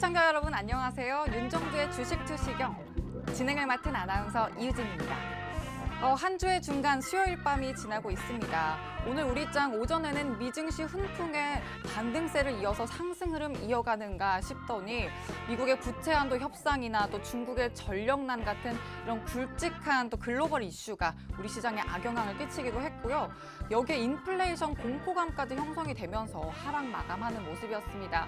시청자 여러분 안녕하세요. 윤정두의 주식 투시경 진행을 맡은 아나운서 이유진입니다. 한 주의 중간 수요일 밤이 지나고 있습니다. 오늘 우리장 오전에는 미증시 훈풍에 반등세를 이어서 상승 흐름 이어가는가 싶더니 미국의 부채 한도 협상이나 또 중국의 전력난 같은 이런 굵직한 또 글로벌 이슈가 우리 시장에 악영향을 끼치기도 했고요. 여기에 인플레이션 공포감까지 형성이 되면서 하락 마감하는 모습이었습니다.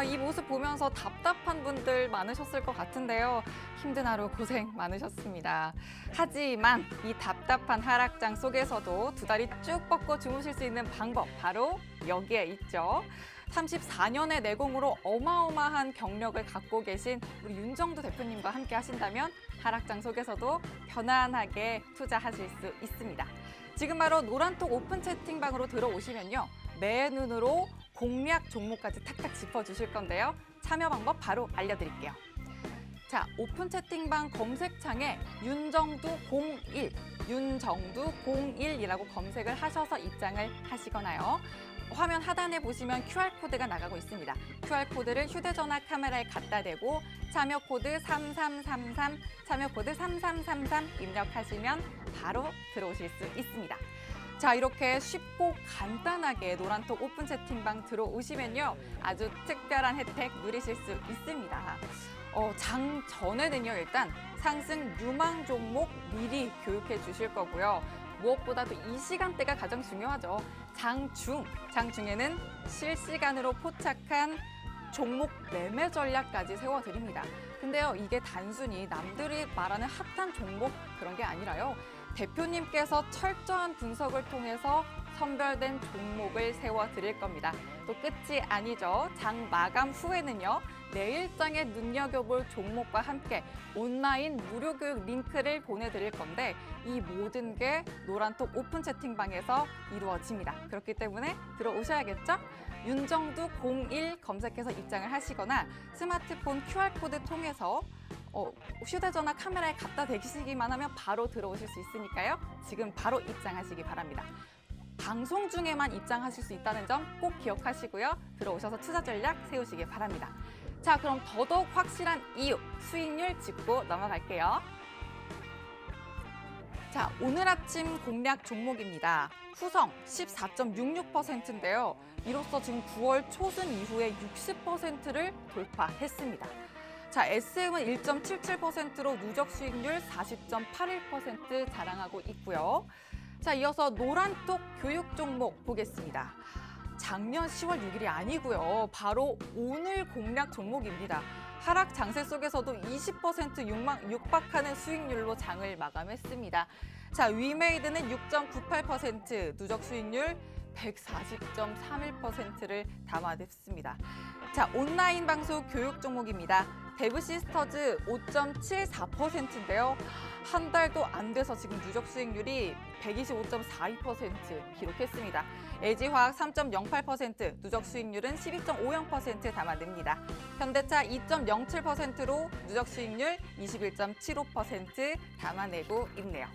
이 모습 보면서 답답한 분들 많으셨을 것 같은데요. 힘든 하루 고생 많으셨습니다. 하지만 이 답답한 하락장 속에서도 두 다리 쭉 뻗고 주무실 수 있는 방법 바로 여기에 있죠. 34년의 내공으로 어마어마한 경력을 갖고 계신 우리 윤정두 대표님과 함께 하신다면 하락장 속에서도 편안하게 투자하실 수 있습니다. 지금 바로 노란톡 오픈 채팅방으로 들어오시면요. 내 눈으로 공략 종목까지 탁탁 짚어주실 건데요. 참여 방법 바로 알려드릴게요. 자, 오픈 채팅방 검색창에 윤정두01, 윤정두01이라고 검색을 하셔서 입장을 하시거나요. 화면 하단에 보시면 QR코드가 나가고 있습니다. QR코드를 휴대전화 카메라에 갖다 대고 참여코드 3333, 참여코드 3333 입력하시면 바로 들어오실 수 있습니다. 자, 이렇게 쉽고 간단하게 노란톡 오픈 채팅방 들어오시면요. 아주 특별한 혜택 누리실 수 있습니다. 장 전에는요, 일단 상승 유망 종목 미리 교육해 주실 거고요. 무엇보다도 이 시간대가 가장 중요하죠. 장중에는 실시간으로 포착한 종목 매매 전략까지 세워드립니다. 근데요, 이게 단순히 남들이 말하는 핫한 종목 그런 게 아니라요. 대표님께서 철저한 분석을 통해서 선별된 종목을 세워드릴 겁니다. 또 끝이 아니죠. 장 마감 후에는요. 내일장에 눈여겨볼 종목과 함께 온라인 무료 교육 링크를 보내드릴 건데 이 모든 게 노란톡 오픈 채팅방에서 이루어집니다. 그렇기 때문에 들어오셔야겠죠? 윤정두01 검색해서 입장을 하시거나 스마트폰 QR코드 통해서 휴대전화 카메라에 갖다 대시기만 하면 바로 들어오실 수 있으니까요. 지금 바로 입장하시기 바랍니다. 방송 중에만 입장하실 수 있다는 점 꼭 기억하시고요. 들어오셔서 투자 전략 세우시기 바랍니다. 자, 그럼 더더욱 확실한 이유, 수익률 짚고 넘어갈게요. 자, 오늘 아침 공략 종목입니다. 후성 14.66%인데요. 이로써 지금 9월 초순 이후에 60%를 돌파했습니다. 자, SM은 1.77%로 누적 수익률 40.81% 자랑하고 있고요. 자, 이어서 노란톡 교육 종목 보겠습니다. 작년 10월 6일이 아니고요. 바로 오늘 공략 종목입니다. 하락 장세 속에서도 20% 육박하는 수익률로 장을 마감했습니다. 자, 위메이드는 6.98%, 누적 수익률 140.31%를 담아냈습니다. 자, 온라인 방송 교육 종목입니다. 데브시스터즈 5.74%인데요. 한 달도 안 돼서 지금 누적 수익률이 125.42% 기록했습니다. LG화학 3.08%, 누적 수익률은 12.50% 담아냅니다. 현대차 2.07%로 누적 수익률 21.75% 담아내고 있네요.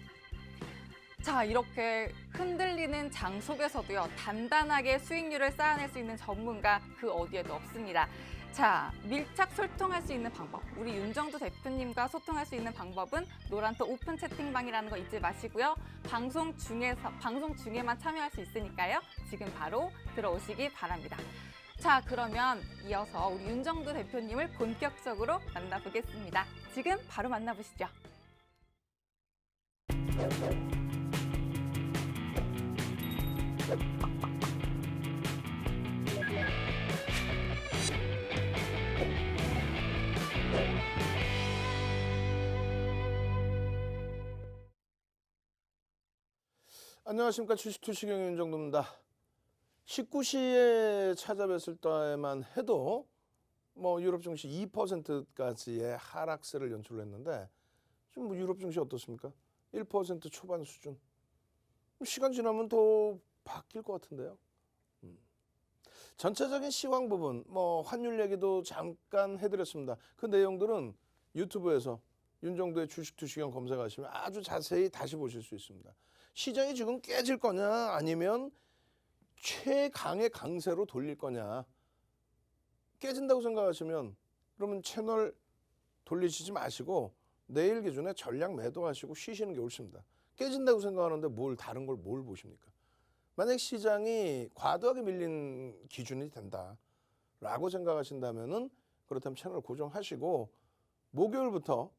자, 이렇게 흔들리는 장 속에서도요, 단단하게 수익률을 쌓아낼 수 있는 전문가 그 어디에도 없습니다. 자, 밀착 소통할 수 있는 방법. 우리 윤정두 대표님과 소통할 수 있는 방법은 노란톡 오픈 채팅방이라는 거 잊지 마시고요. 방송 중에만 참여할 수 있으니까요. 지금 바로 들어오시기 바랍니다. 자, 그러면 이어서 우리 윤정두 대표님을 본격적으로 만나보겠습니다. 지금 바로 만나보시죠. 안녕하십니까. 주식투시경 윤정두입니다. 19시에 찾아뵀을 때만 해도 유럽 증시 2%까지의 하락세를 연출했는데 지금 유럽 증시 어떻습니까? 1% 초반 수준. 시간 지나면 더 바뀔 것 같은데요. 전체적인 시황 부분, 환율 얘기도 잠깐 해드렸습니다. 그 내용들은 유튜브에서 윤정두의 주식투시경 검색하시면 아주 자세히 다시 보실 수 있습니다. 시장이 지금 깨질 거냐 아니면 최강의 강세로 돌릴 거냐. 깨진다고 생각하시면 그러면 채널 돌리시지 마시고 내일 기준에 전량 매도하시고 쉬시는 게 옳습니다. 깨진다고 생각하는데 다른 걸 뭘 보십니까? 만약 시장이 과도하게 밀린 기준이 된다라고 생각하신다면은 그렇다면 채널 고정하시고 목요일부터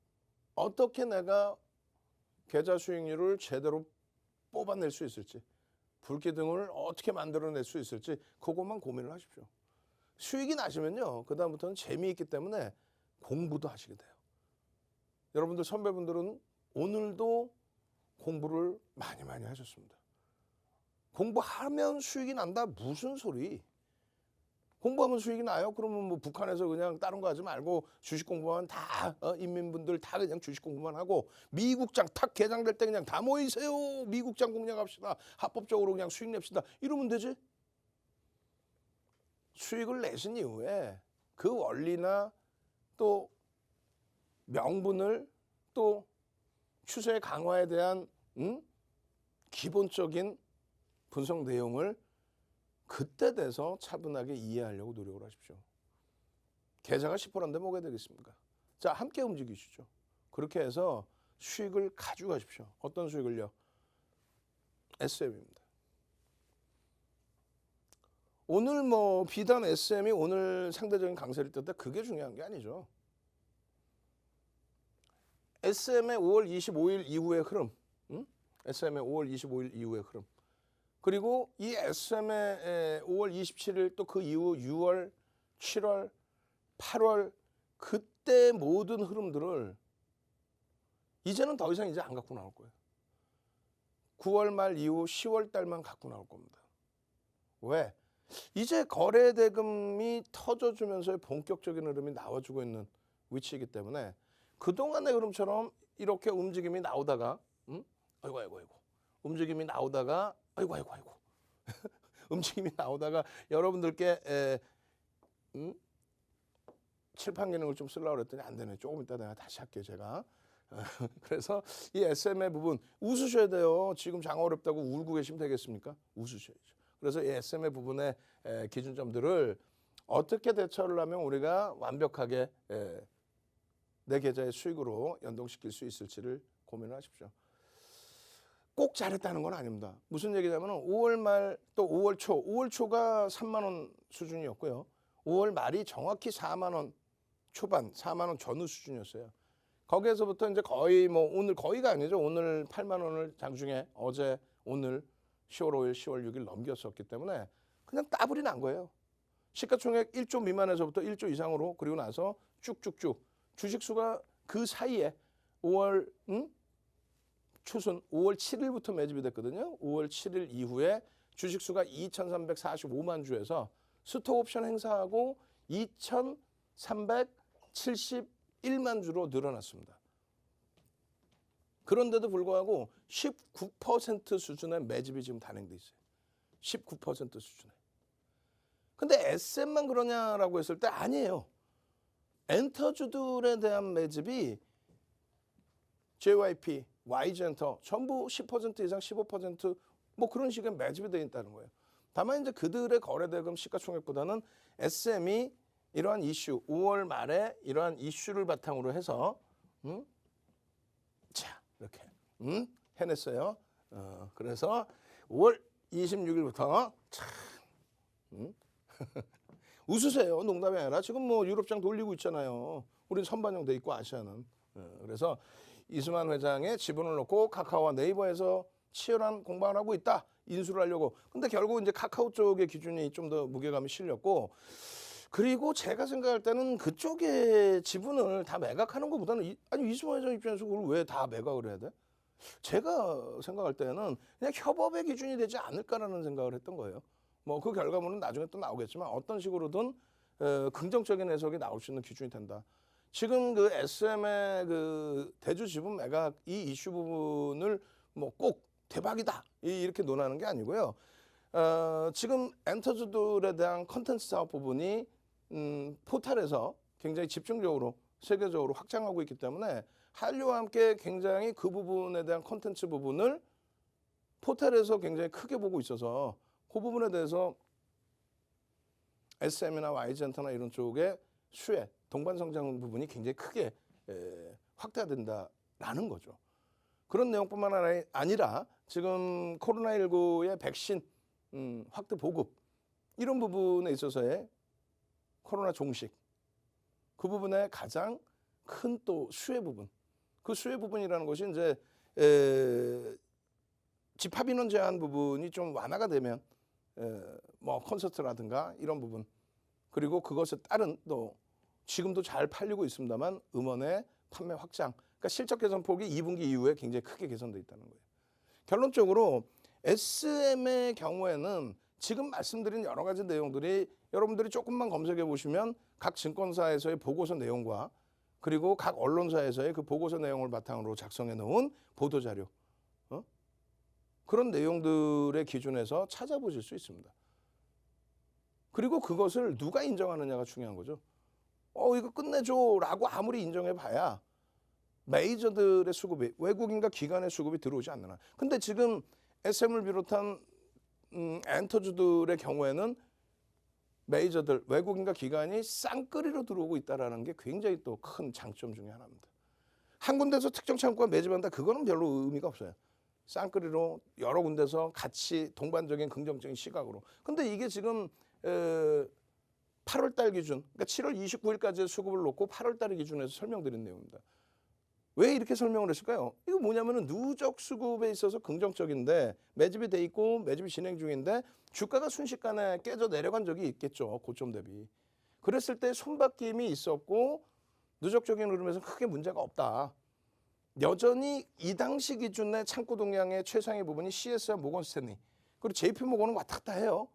어떻게 내가 계좌 수익률을 제대로 뽑아낼 수 있을지, 불기둥을 어떻게 만들어낼 수 있을지 그것만 고민을 하십시오. 수익이 나시면요, 그 다음부터는 재미있기 때문에 공부도 하시게 돼요. 여러분들 선배분들은 오늘도 공부를 많이 하셨습니다. 공부하면 수익이 난다? 무슨 소리? 공부하면 수익이 나요? 그러면 뭐 북한에서 그냥 다른 거 하지 말고 주식 공부만 다 인민분들 다 그냥 주식 공부만 하고 미국장 탁 개장될 때 그냥 다 모이세요. 미국장 공략합시다. 합법적으로 그냥 수익 냅시다. 이러면 되지. 수익을 내신 이후에 그 원리나 또 명분을 또 추세 강화에 대한 기본적인 분석 내용을 그때 돼서 차분하게 이해하려고 노력을 하십시오. 계좌가 10%인데 뭐가 되겠습니까? 자, 함께 움직이시죠. 그렇게 해서 수익을 가져가십시오. 어떤 수익을요? SM입니다. 오늘 뭐 비단 SM이 오늘 상대적인 강세를 떴다, 그게 중요한 게 아니죠. SM의 5월 25일 이후의 흐름, SM의 5월 25일 이후의 흐름, 그리고 이 SM의 5월 27일 또 그 이후 6월, 7월, 8월 그때 모든 흐름들을 이제는 더 이상 이제 안 갖고 나올 거예요. 9월 말 이후 10월 달만 갖고 나올 겁니다. 왜? 이제 거래 대금이 터져주면서의 본격적인 흐름이 나와주고 있는 위치이기 때문에 그동안의 흐름처럼 이렇게 움직임이 나오다가 아이고 움직임이 나오다가 아이고 움직임이 나오다가 여러분들께 칠판 기능을 좀 쓰려고 그랬더니 안 되네. 조금 이따 내가 다시 할게요, 제가. 그래서 이 SM의 부분 웃으셔야 돼요. 지금 장어 어렵다고 울고 계시면 되겠습니까? 웃으셔야죠. 그래서 이 SM의 부분의 기준점들을 어떻게 대처를 하면 우리가 완벽하게 내 계좌의 수익으로 연동시킬 수 있을지를 고민을 하십시오. 꼭 잘했다는 건 아닙니다. 무슨 얘기냐면 5월 말 또 5월 초, 5월 초가 3만 원 수준이었고요. 5월 말이 정확히 4만 원 초반, 4만 원 전후 수준이었어요. 거기에서부터 이제 거의 뭐 오늘 거의가 아니죠. 오늘 8만 원을 장중에 어제 오늘 10월 5일, 10월 6일 넘겼었기 때문에 그냥 따블이 난 거예요. 시가총액 1조 미만에서부터 1조 이상으로 그리고 나서 쭉쭉쭉 주식수가 그 사이에 5월 초순 5월 7일부터 매집이 됐거든요. 5월 7일 이후에 주식수가 2,345만 주에서 스톡옵션 행사하고 2,371만 주로 늘어났습니다. 그런데도 불구하고 19% 수준의 매집이 지금 단행돼 있어요. 19% 수준에. 근데 SM만 그러냐라고 했을 때 아니에요. 엔터주들에 대한 매집이 JYP, YG엔터 전부 10% 이상 15% 뭐 그런 식의 매집이 되어 있다는 거예요. 다만 이제 그들의 거래대금 시가총액보다는 SM이 이러한 이슈, 5월 말에 이러한 이슈를 바탕으로 해서 자 이렇게 해냈어요. 그래서 5월 26일부터 참 웃으세요. 농담이 아니라 지금 뭐 유럽장 돌리고 있잖아요. 우린 선반영 돼 있고 아시아는. 그래서 이수만 회장의 지분을 놓고 카카오와 네이버에서 치열한 공방을 하고 있다. 인수를 하려고. 근데 결국 이제 카카오 쪽의 기준이 좀 더 무게감이 실렸고, 그리고 제가 생각할 때는 그쪽의 지분을 다 매각하는 것보다는 아니 이수만 회장 입장에서 그걸 왜 다 매각을 해야 돼? 제가 생각할 때는 그냥 협업의 기준이 되지 않을까라는 생각을 했던 거예요. 뭐 그 결과물은 나중에 또 나오겠지만 어떤 식으로든 긍정적인 해석이 나올 수 있는 기준이 된다. 지금 그 SM의 그 대주 지분 매각 이 이슈 부분을 뭐 꼭 대박이다 이렇게 논하는 게 아니고요. 지금 엔터주들에 대한 컨텐츠 사업 부분이 포탈에서 굉장히 집중적으로 세계적으로 확장하고 있기 때문에 한류와 함께 굉장히 그 부분에 대한 컨텐츠 부분을 포탈에서 굉장히 크게 보고 있어서 그 부분에 대해서 SM이나 YG엔터나 이런 쪽의 수혜 동반 성장 부분이 굉장히 크게 확대된다라는 거죠. 그런 내용뿐만 아니라 지금 코로나19의 백신 확대 보급 이런 부분에 있어서의 코로나 종식 그 부분의 가장 큰 또 수혜 부분 그 수혜 부분이라는 것이 이제 집합 인원 제한 부분이 좀 완화가 되면 뭐 콘서트라든가 이런 부분 그리고 그것에 따른 또 지금도 잘 팔리고 있습니다만 음원의 판매 확장 그러니까 실적 개선 폭이 2분기 이후에 굉장히 크게 개선돼 있다는 거예요. 결론적으로 SM의 경우에는 지금 말씀드린 여러 가지 내용들이 여러분들이 조금만 검색해 보시면 각 증권사에서의 보고서 내용과 그리고 각 언론사에서의 그 보고서 내용을 바탕으로 작성해 놓은 보도자료 그런 내용들의 기준에서 찾아보실 수 있습니다. 그리고 그것을 누가 인정하느냐가 중요한 거죠. 이거 끝내줘라고 아무리 인정해봐야 메이저들의 수급이 외국인과 기관의 수급이 들어오지 않는 한. 근데 지금 SM을 비롯한 엔터주들의 경우에는 메이저들 외국인과 기관이 쌍끌이로 들어오고 있다는 게 굉장히 또 큰 장점 중에 하나입니다. 한 군데서 특정 창구가 매집한다 그거는 별로 의미가 없어요. 쌍끌이로 여러 군데서 같이 동반적인 긍정적인 시각으로. 근데 이게 지금 8월 달 기준, 그러니까 7월 29일까지의 수급을 놓고 8월 달 기준에서 설명드린 내용입니다. 왜 이렇게 설명을 했을까요? 이거 뭐냐면은 누적 수급에 있어서 긍정적인데 매집이 돼 있고 매집이 진행 중인데 주가가 순식간에 깨져 내려간 적이 있겠죠. 고점 대비. 그랬을 때 손바뀜이 있었고 누적적인 흐름에서 크게 문제가 없다. 여전히 이 당시 기준의 창구 동향의 최상위 부분이 CS와 모건 스탠리 그리고 JP 모건은 왔다 갔다 해요.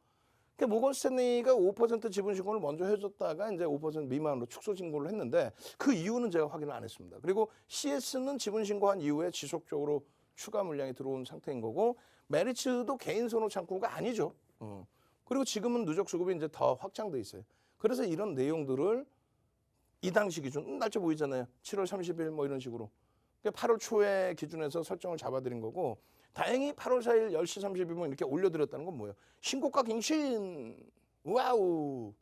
그러니까 모건 스탠리가 5% 지분 신고를 먼저 해줬다가 이제 5% 미만으로 축소 신고를 했는데 그 이유는 제가 확인을 안 했습니다. 그리고 CS는 지분 신고한 이후에 지속적으로 추가 물량이 들어온 상태인 거고 메리츠도 개인 선호 창구가 아니죠. 그리고 지금은 누적 수급이 이제 더 확장돼 있어요. 그래서 이런 내용들을 이 당시 기준 날짜 보이잖아요. 7월 30일 뭐 이런 식으로. 8월 초에 기준에서 설정을 잡아드린 거고 다행히 8월 4일 10시 30분에 이렇게 올려드렸다는 건 뭐예요? 신고가 갱신! 와우!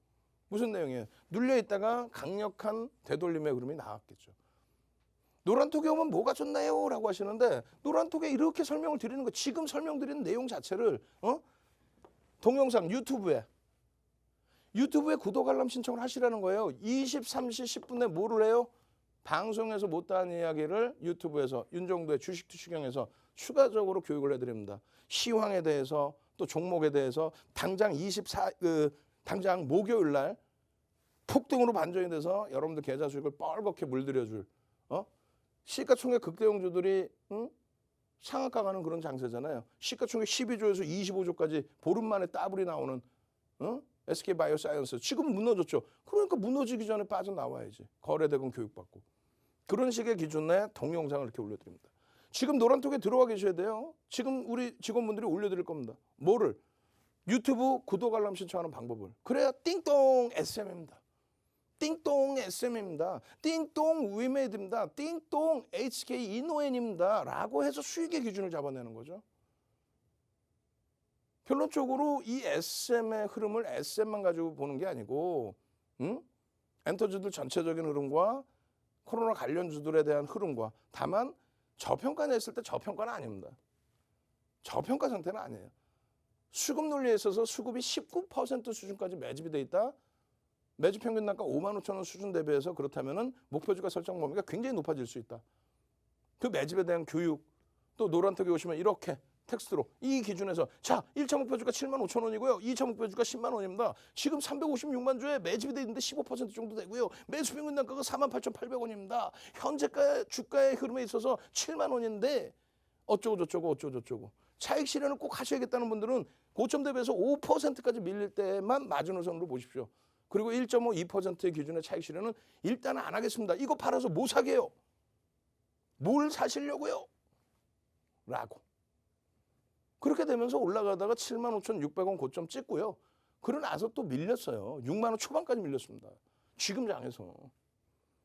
무슨 내용이에요? 눌려있다가 강력한 되돌림의 흐름이 나왔겠죠. 노란톡에 오면 뭐가 좋나요? 라고 하시는데 노란톡에 이렇게 설명을 드리는 거 지금 설명드리는 내용 자체를 동영상 유튜브에 구독 알람 신청을 하시라는 거예요. 23시 10분에 뭐를 해요? 방송에서 못다한 이야기를 유튜브에서 윤정도의 주식 투시경에서 추가적으로 교육을 해드립니다. 시황에 대해서 또 종목에 대해서 당장 당장 목요일 날 폭등으로 반전이 돼서 여러분들 계좌 수익을 뻘겋게 물들여줄 시가총액 극대형주들이 상한가 가는 그런 장세잖아요. 시가총액 12조에서 25조까지 보름 만에 더블이 나오는 SK바이오사이언스 지금 무너졌죠. 그러니까 무너지기 전에 빠져나와야지. 거래대금 교육받고. 그런 식의 기준에 동영상을 이렇게 올려드립니다. 지금 노란톡에 들어와 계셔야 돼요. 지금 우리 직원분들이 올려드릴 겁니다. 뭐를? 유튜브 구독 알람 신청하는 방법을. 그래야 띵동 SM입니다. 띵동 SM입니다. 띵동 위메드입니다. 띵동 HK 이노엔입니다. 라고 해서 수익의 기준을 잡아내는 거죠. 결론적으로 이 SM의 흐름을 SM만 가지고 보는 게 아니고 엔터주들 전체적인 흐름과 코로나 관련주들에 대한 흐름과 다만 저평가 냈을 때 저평가는 아닙니다. 저평가 상태는 아니에요. 수급 논리에 있어서 수급이 19% 수준까지 매집이 돼 있다. 매집 평균 단가 55,000원 수준 대비해서 그렇다면은 목표주가 설정 범위가 굉장히 높아질 수 있다. 그 매집에 대한 교육 또 노란톡에 오시면 이렇게 텍스트로 이 기준에서 자 1차 목표주가 75,000원이고요. 2차 목표주가 10만 원입니다. 지금 356만 주에 매집이 돼 있는데 15% 정도 되고요. 매수 평균 단가가 48,800원입니다. 현재가 주가의 흐름에 있어서 7만 원인데 어쩌고 저쩌고 차익 실현을 꼭 하셔야겠다는 분들은 고점 대비해서 5%까지 밀릴 때만 마지노선으로 보십시오. 그리고 1.5, 2%의 기준의 차익 실현은 일단은 안 하겠습니다. 이거 팔아서 뭐 사게요? 뭘 사시려고요? 라고. 그렇게 되면서 올라가다가 75,600원 고점 찍고요. 그러고 나서 또 밀렸어요. 6만 원 초반까지 밀렸습니다. 지금 장에서.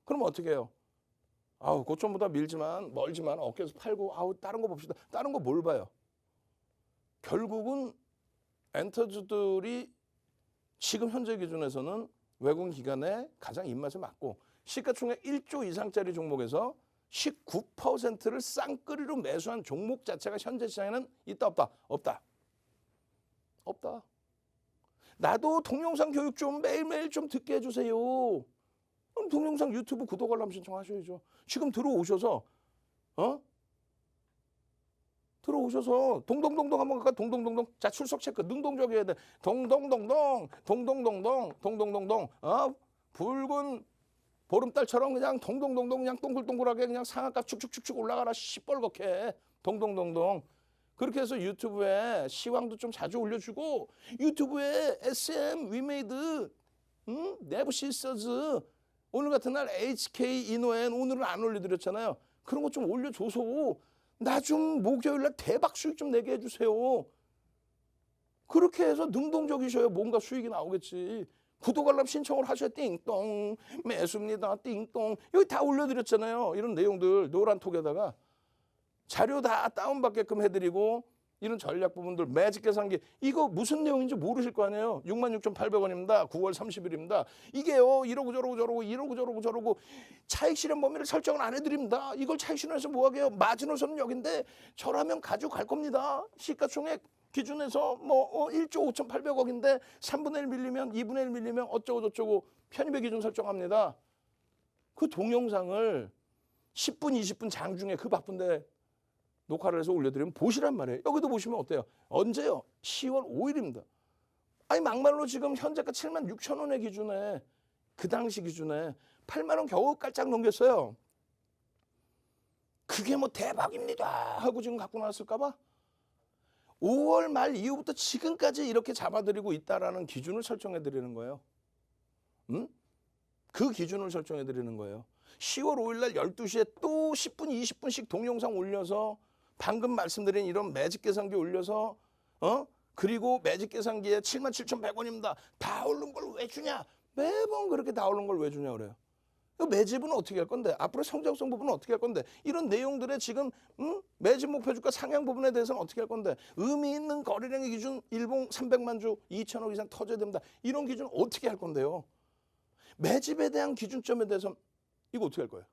그럼 어떻게 해요? 고점보다 멀지만 어깨에서 팔고 다른 거 봅시다. 다른 거 뭘 봐요? 결국은 엔터주들이 지금 현재 기준에서는 외국인 기관에 가장 입맛에 맞고 시가총액 1조 이상짜리 종목에서 19%를 쌍끌이로 매수한 종목 자체가 현재 시장에는 있다 없다? 없다. 없다. 나도 동영상 교육 좀 매일매일 좀 듣게 해주세요. 그럼 동영상 유튜브 구독 알람 신청하셔야죠. 지금 들어오셔서 들어오셔서 동동동동 한번 갈까? 동동동동. 자, 출석 체크 능동적 해야 돼. 동동동동 동동동동 동동동동. 붉은 보름달처럼 그냥 동동동동 그냥 동글동글하게 그냥 상한가 축축축축 올라가라 시뻘겋게 동동동동. 그렇게 해서 유튜브에 시황도 좀 자주 올려주고 유튜브에 SM 위메이드 내부 시스터즈 오늘 같은 날 HK 이노엔 오늘은 안 올려드렸잖아요. 그런 거 좀 올려줘서 나 좀 목요일날 대박 수익 좀 내게 해주세요. 그렇게 해서 능동적이셔야 뭔가 수익이 나오겠지. 구독 알람 신청을 하셔야 띵동 매수입니다 띵동 여기 다 올려드렸잖아요. 이런 내용들 노란 톡에다가 자료 다 다운받게끔 해드리고 이런 전략 부분들 매직 계산기 이거 무슨 내용인지 모르실 거 아니에요. 66,800원입니다. 9월 30일입니다. 이게요 이러고 저러고 저러고 이러고 저러고 저러고 차익 실현 범위를 설정을 안 해드립니다. 이걸 차익 실현해서 뭐하게요. 마지노선은 여긴데 저라면 가져갈 겁니다. 시가총액 기준에서 뭐 1조 5,800억인데 3분의 1 밀리면 2분의 1 밀리면 어쩌고 저쩌고 편입의 기준 설정합니다. 그 동영상을 10분 20분 장중에 그 바쁜데 녹화를 해서 올려드리면 보시란 말이에요. 여기도 보시면 어때요? 언제요? 10월 5일입니다. 아니 막말로 지금 현재가 76,000원의 기준에 그 당시 기준에 8만 원 겨우 깔짝 넘겼어요. 그게 뭐 대박입니다 하고 지금 갖고 나왔을까 봐 5월 말 이후부터 지금까지 이렇게 잡아드리고 있다라는 기준을 설정해 드리는 거예요. 그 기준을 설정해 드리는 거예요. 10월 5일 날 12시에 또 10분 20분씩 동영상 올려서 방금 말씀드린 이런 매직 계산기 올려서 그리고 매직 계산기에 77,100원입니다. 다 오른 걸 왜 주냐? 매번 그렇게 다 오른 걸 왜 주냐 그래요. 매집은 어떻게 할 건데? 앞으로 성장성 부분은 어떻게 할 건데? 이런 내용들의 지금 매집 목표 주가 상향 부분에 대해서는 어떻게 할 건데? 의미 있는 거래량의 기준 일봉 300만 주 2천억 이상 터져야 됩니다. 이런 기준 어떻게 할 건데요? 매집에 대한 기준점에 대해서 이거 어떻게 할 거예요?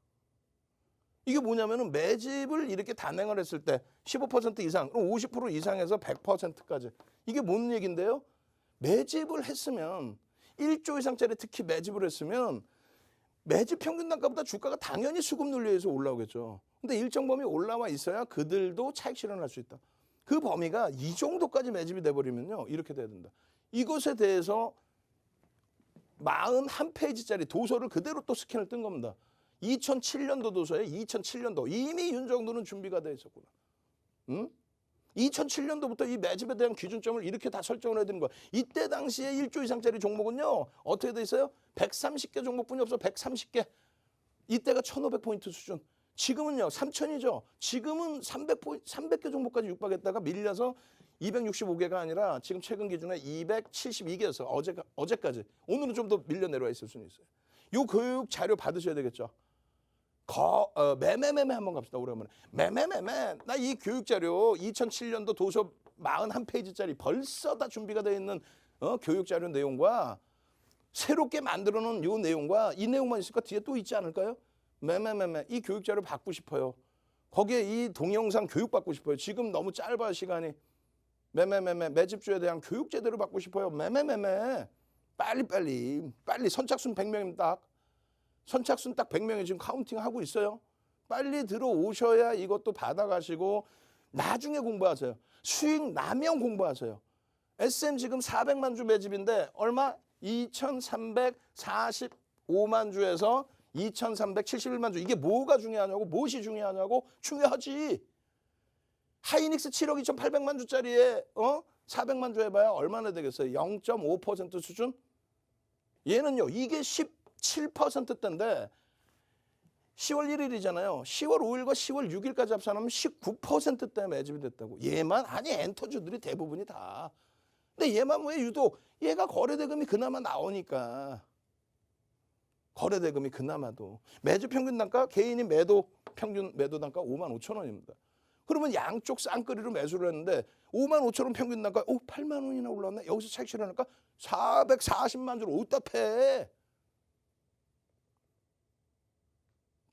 이게 뭐냐면은 매집을 이렇게 단행을 했을 때 15% 이상, 50% 이상에서 100%까지. 이게 뭔 얘기인데요? 매집을 했으면 1조 이상짜리 특히 매집을 했으면 매집 평균 단가보다 주가가 당연히 수급 논리에서 올라오겠죠. 근데 일정 범위 올라와 있어야 그들도 차익 실현할 수 있다. 그 범위가 이 정도까지 매집이 돼버리면요. 이렇게 돼야 된다. 이것에 대해서 41페이지짜리 도서를 그대로 또 스캔을 뜬 겁니다. 2007년도 도서에 2007년도 이미 윤정도는 준비가 돼 있었구나. 2007년도부터 이 매집에 대한 기준점을 이렇게 다 설정을 해드린 거야. 이때 당시에 1조 이상짜리 종목은요. 어떻게 돼 있어요? 130개 종목뿐이 없어. 130개. 이때가 1,500포인트 수준. 지금은요. 3,000이죠. 지금은 300개 종목까지 육박했다가 밀려서 265개가 아니라 지금 최근 기준에 272개였어요. 어제까지. 오늘은 좀 더 밀려 내려와 있을 수는 있어요. 요 교육 자료 받으셔야 되겠죠. 매매매매 한번 갑시다. 오랜만에. 매매매매. 나 이 교육 자료 2007년도 도서 41페이지짜리 벌써 다 준비가 되어 있는 교육 자료 내용과 새롭게 만들어 놓은 요 내용과 이 내용만 있을까 뒤에 또 있지 않을까요? 매매매매. 이 교육 자료 받고 싶어요. 거기에 이 동영상 교육 받고 싶어요. 지금 너무 짧아 시간이. 매매매매. 매집주에 대한 교육 제대로 받고 싶어요. 매매매매. 빨리 선착순 100명이면 딱. 선착순 딱 100명이 지금 카운팅 하고 있어요. 빨리 들어오셔야 이것도 받아가시고 나중에 공부하세요. 수익 나면 공부하세요. SM 지금 400만 주 매집인데 얼마? 2,345만 주에서 2,371만 주. 이게 뭐가 중요하냐고? 무엇이 중요하냐고? 중요하지. 하이닉스 7억 2,800만 주짜리에 400만 주 해봐야 얼마나 되겠어요? 0.5% 수준? 얘는요. 이게 17%대인데 10월 1일이잖아요. 10월 5일과 10월 6일까지 합산하면 19%대 매집이 됐다고. 얘만 아니 엔터주들이 대부분이 다. 근데 얘만 왜 유독 얘가 거래대금이 그나마 나오니까. 거래대금이 그나마도. 매집 평균 단가 개인이 평균 매도 단가 55,000원입니다. 그러면 양쪽 쌍끌이로 매수를 했는데 55,000원 평균 단가 8만 원이나 올라왔네. 여기서 차익 실현할까? 440만 주를 어디다 패?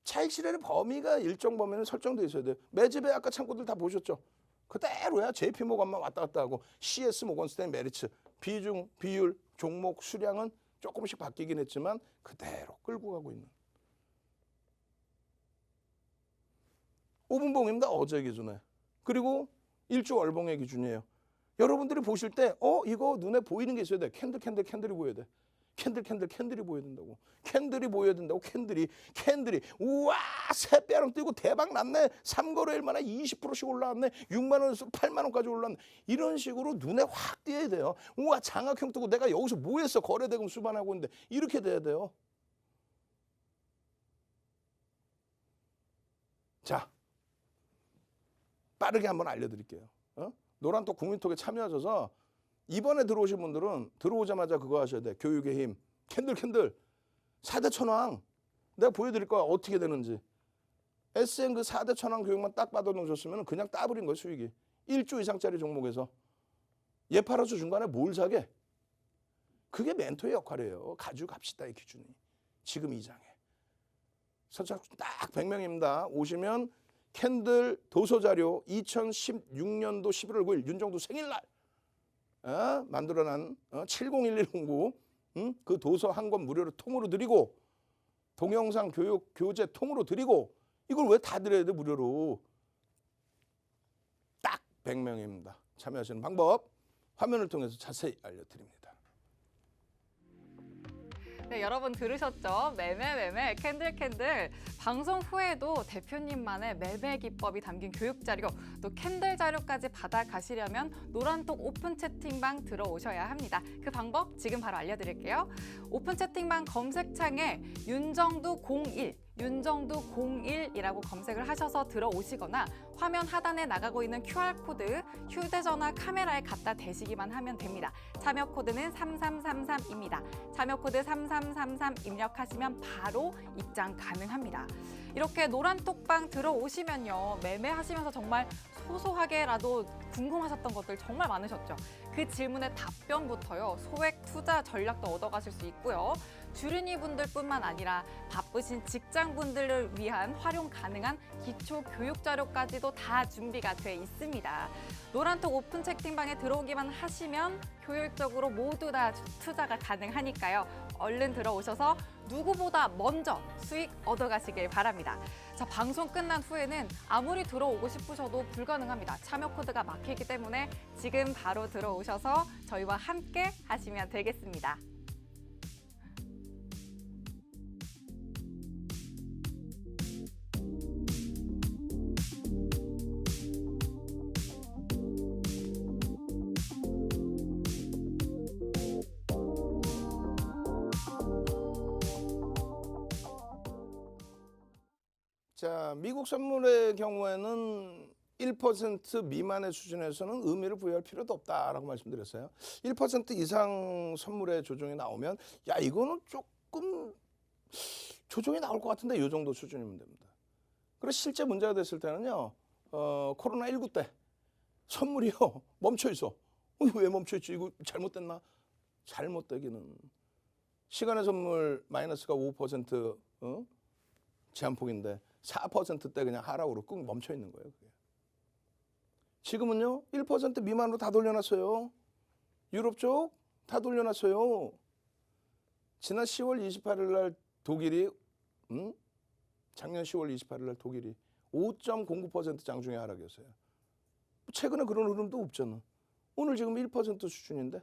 차익 실현의 범위가 일정 범위는 설정돼 있어야 돼요. 매집에 아까 창고들 다 보셨죠? 그대로야. JP 모건만 왔다 갔다 하고 CS 모건스탠 메리츠 비중, 비율, 종목 수량은 조금씩 바뀌긴 했지만 그대로 끌고 가고 있는 5분봉입니다. 어제 기준에. 그리고 일주 월봉의 기준이에요. 여러분들이 보실 때 이거 눈에 보이는 게 있어야 돼. 캔들이 보여야 돼. 캔들이 보여야 된다고. 캔들이 보여야 된다고. 캔들이. 우와, 새뼈랑 뛰고 대박 났네. 3거래일 만에 20%씩 올라왔네. 6만 원에서 8만 원까지 올랐네. 이런 식으로 눈에 확 띄어야 돼요. 우와, 장학형 뜨고 내가 여기서 뭐 했어? 거래대금 수반하고 있는데. 이렇게 돼야 돼요. 자, 빠르게 한번 알려드릴게요. 노란톡 국민톡에 참여하셔서 이번에 들어오신 분들은 들어오자마자 그거 하셔야 돼. 교육의 힘. 캔들. 4대 천왕. 내가 보여드릴 거야. 어떻게 되는지. SN 그 4대 천왕 교육만 딱 받아놓으셨으면 그냥 따버린 거예요. 수익이. 1조 이상짜리 종목에서. 얘 팔아서 중간에 뭘 사게? 그게 멘토의 역할이에요. 가져갑시다. 이 기준이. 지금 이 장에. 선착순 딱 100명입니다. 오시면 캔들 도서자료 2016년도 11월 9일 윤정도 생일날 만들어난 701109 그 도서 한 권 무료로 통으로 드리고 동영상 교육 교재 통으로 드리고 이걸 왜 다 드려야 돼 무료로. 딱 100명입니다. 참여하시는 방법 화면을 통해서 자세히 알려드립니다. 네, 여러분 들으셨죠? 매매, 캔들. 방송 후에도 대표님만의 매매 기법이 담긴 교육 자료, 또 캔들 자료까지 받아가시려면 노란톡 오픈 채팅방 들어오셔야 합니다. 그 방법 지금 바로 알려드릴게요. 오픈 채팅방 검색창에 윤정두01이라고 검색을 하셔서 들어오시거나 화면 하단에 나가고 있는 QR코드 휴대전화 카메라에 갖다 대시기만 하면 됩니다. 참여 코드는 3333입니다. 참여 코드 3333 입력하시면 바로 입장 가능합니다. 이렇게 노란톡방 들어오시면요. 매매하시면서 정말 소소하게라도 궁금하셨던 것들 정말 많으셨죠. 그 질문의 답변부터요. 소액 투자 전략도 얻어가실 수 있고요. 주린이 분들뿐만 아니라 바쁘신 직장분들을 위한 활용 가능한 기초 교육 자료까지도 다 준비가 돼 있습니다. 노란톡 오픈 채팅방에 들어오기만 하시면 효율적으로 모두 다 투자가 가능하니까요. 얼른 들어오셔서 누구보다 먼저 수익 얻어가시길 바랍니다. 자, 방송 끝난 후에는 아무리 들어오고 싶으셔도 불가능합니다. 참여 코드가 막히기 때문에 지금 바로 들어오셔서 저희와 함께 하시면 되겠습니다. 자, 미국 선물의 경우에는 1% 미만의 수준에서는 의미를 부여할 필요도 없다라고 말씀드렸어요. 1% 이상 선물의 조정이 나오면 야 이거는 조금 조정이 나올 것 같은데 이 정도 수준이면 됩니다. 그리고 실제 문제가 됐을 때는요. 코로나19 때 선물이요. 멈춰 있어. 왜 멈춰 있지? 이거 잘못됐나? 잘못되기는. 시간의 선물 마이너스가 5% 제한폭인데 4%대 그냥 하락으로 꾹 멈춰 있는 거예요. 그게. 지금은요 1% 미만으로 다 돌려놨어요. 유럽 쪽 다 돌려놨어요. 지난 10월 28일 날 독일이 작년 10월 28일 날 독일이 5.09% 장중에 하락이었어요. 최근에 그런 흐름도 없잖아. 오늘 지금 1% 수준인데